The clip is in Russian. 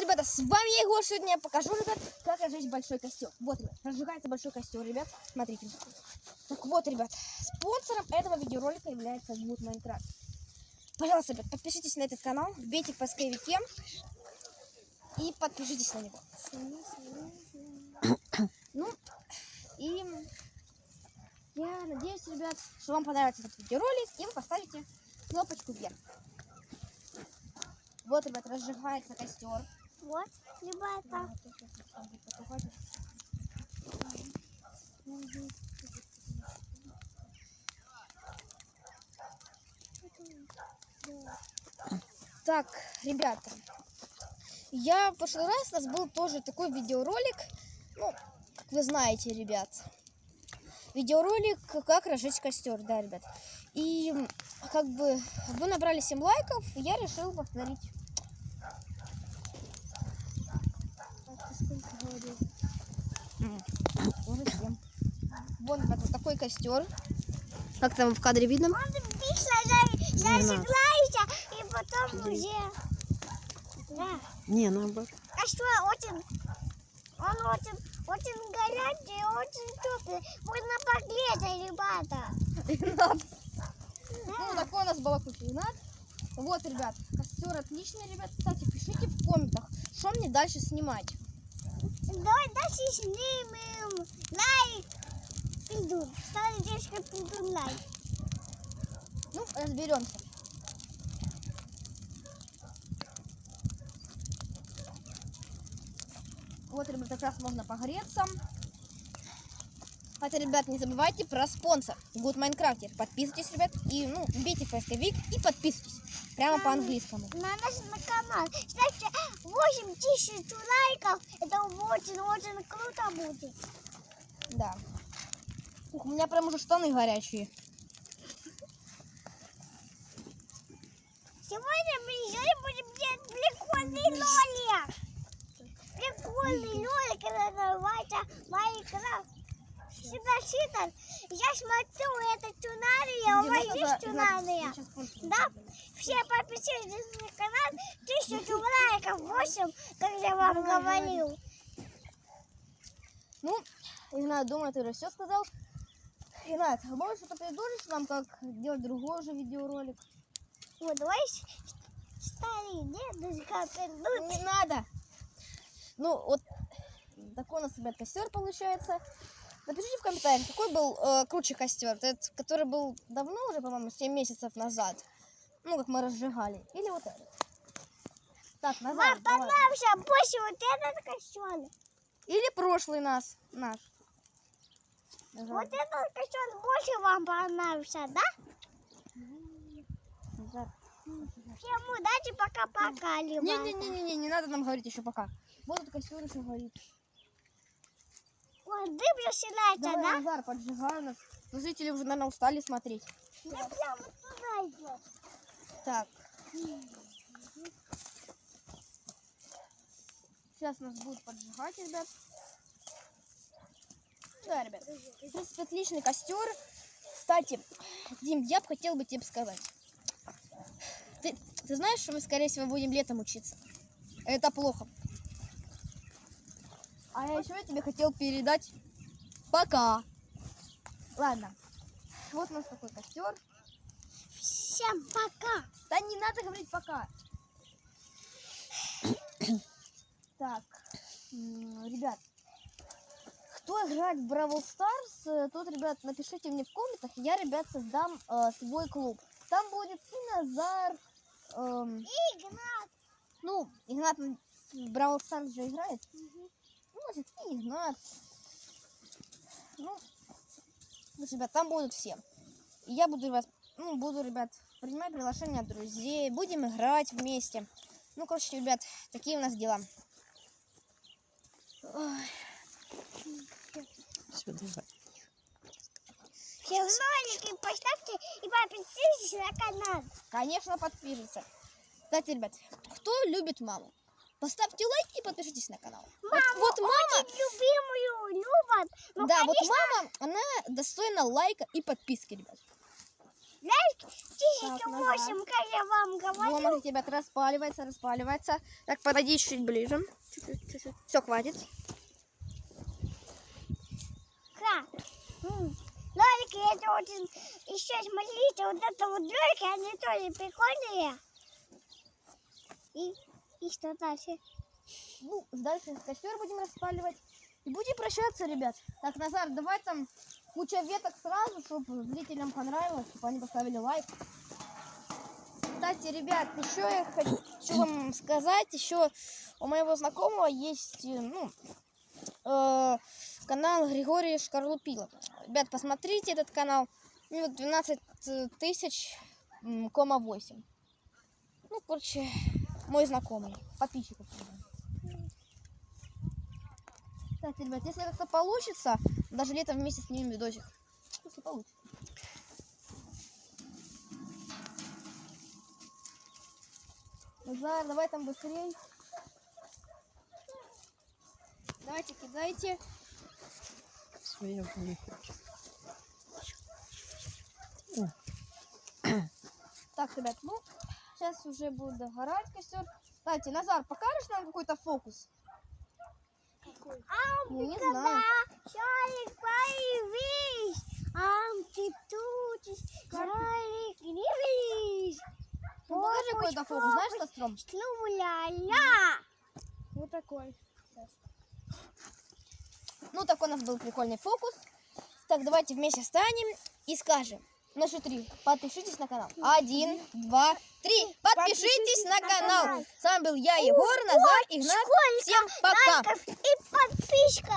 ребята, с вами я, Егор. Сегодня я покажу, ребят, как разжечь большой костер. Вот, ребят, разжигается большой костер, ребят. Смотрите. Так вот, ребят, спонсором этого видеоролика является Good Minecraft. Пожалуйста, ребят, подпишитесь на этот канал, вбейте в поисковике и подпишитесь на него. Ну, и я надеюсь, ребят, что вам понравится этот видеоролик, и вы поставите кнопочку вверх. Вот, ребят, разжигается костер. Вот, ребята. Так, ребята, я в прошлый раз у нас был тоже такой видеоролик, ну, как вы знаете, ребят, видеоролик, как разжечь костер, да, ребят. И как бы вы набрали 7 лайков, и я решил повторить. Вон, ребят, вот такой костер. Как там в кадре видно? Он быстро зажигается, и потом уже... Да. Не, наоборот. Костер очень горячий, очень теплый. Можно погреться, ребята. Игнат. Ну, такой у нас балакучий Игнат. Вот, ребят, костер отличный, ребят. Кстати, пишите в комментах, что мне дальше снимать. Давай дальше снимем лайк. Пиндун. Ставим девушка пиндун лайк. Ну, разберемся. Вот, ребят, как раз можно погреться. Хотя, ребят, не забывайте про спонсор Good Minecraft. Подписывайтесь, ребят, и, ну, бейте в поисковик и подписывайтесь. Прямо по-английскому. На наш канал. Ставьте 8000 лайков. Это очень-очень круто будет. Да. Ух, у меня прям уже штаны горячие. Сегодня мы будем делать прикольный ролик. Прикольный ролик, который называется Майнкрафт. Сюда. Я смотрю, это тюнария, у вас есть тюнария? Да? Все подписывайтесь на канал, 1000 лайков, 8, как я вам говорил. Ну, Игнат, думаю, ты уже все сказал. Игнат, можешь что-то предложишь нам, как делать другой уже видеоролик? Вот, давай старый, нет? Не надо. Ну, вот такой у нас, ребят, костер получается. Напишите в комментариях, какой был круче костер. Этот, который был давно уже, по-моему, 7 месяцев назад. Ну, как мы разжигали. Или вот этот. Так, назад. Вам понравился больше вот этот костер. Или прошлый наш. Вот этот костер больше вам понравился, да? Назад. Всем удачи, пока-пока, ребята. Не надо нам говорить еще пока. Вот этот костер еще горит. Вот дым же селяется, Давай, да? Назар, поджигай нас. Ну, зрители уже, наверное, устали смотреть. Я прямо туда идет. Так. Сейчас нас будут поджигать, ребят. Да, ребят. В принципе, отличный костер. Кстати, Дим, я бы хотел бы тебе сказать. Ты знаешь, что мы, скорее всего, будем летом учиться? Это плохо. А я еще тебе хотел передать пока. Ладно. Вот у нас такой костер. Всем пока. Да не надо говорить пока. Так, ребят, кто играет в Бравл Старс, тот, ребят, напишите мне в комментах, я, ребят, создам свой клуб. Там будет и Назар, Игнат. ну, Игнат в Бравл Старс же играет. Может, и Игнат. Ну, ребят, там будут все. И я буду вас, ребят, принимать приглашения от друзей, будем играть вместе. Ну, короче, ребят, такие у нас дела. Ой. Все, давай. Все лайки поставьте и подписывайтесь на канал. Конечно, подпишитесь. Кстати, ребят, кто любит маму? Поставьте лайк и подпишитесь на канал. Вот мама, очень любимую любят. Ну, да, конечно, вот мама, она достойна лайка и подписки, ребят. 1008, как я вам говорю. Вон, ребят, распаливается. Так, подойди чуть ближе. Все, хватит. Лолики, это очень... Еще смотрите, вот это вот лолики, они тоже прикольные. И что дальше? Ну, дальше костер будем распаливать. И будем прощаться, ребят. Так, Назар, давай там куча веток сразу, чтобы зрителям понравилось, чтобы они поставили лайк. Кстати, ребят, еще я хочу вам сказать, еще у моего знакомого есть, канал Григорий Шкарлупила. Ребят, посмотрите этот канал. У него 12 000,8. Ну, короче, мой знакомый, подписчиков. Кстати, ребят, если как-то получится, даже летом вместе снимем видосик. Если получится. Назар, давай там быстрей. Давайте, кидайте. Своя уже не хочет. Так, ребят, ну, сейчас уже будет догорать костер. Кстати, Назар, покажешь нам какой-то фокус? Я не знаю. Шарик, появись! Ты тут, шарик, появись! Ну, покажи какой-то фокус, знаешь, с костром? Ля-ля! Вот такой. Сейчас. Ну, такой у нас был прикольный фокус. Так, давайте вместе встанем и скажем. На счет 3. Подпишитесь на канал. 1, 2, 3. Подпишитесь на канал. С вами был я, Егор, Назар, Игнат. Всем пока. Лайков и подписчиков!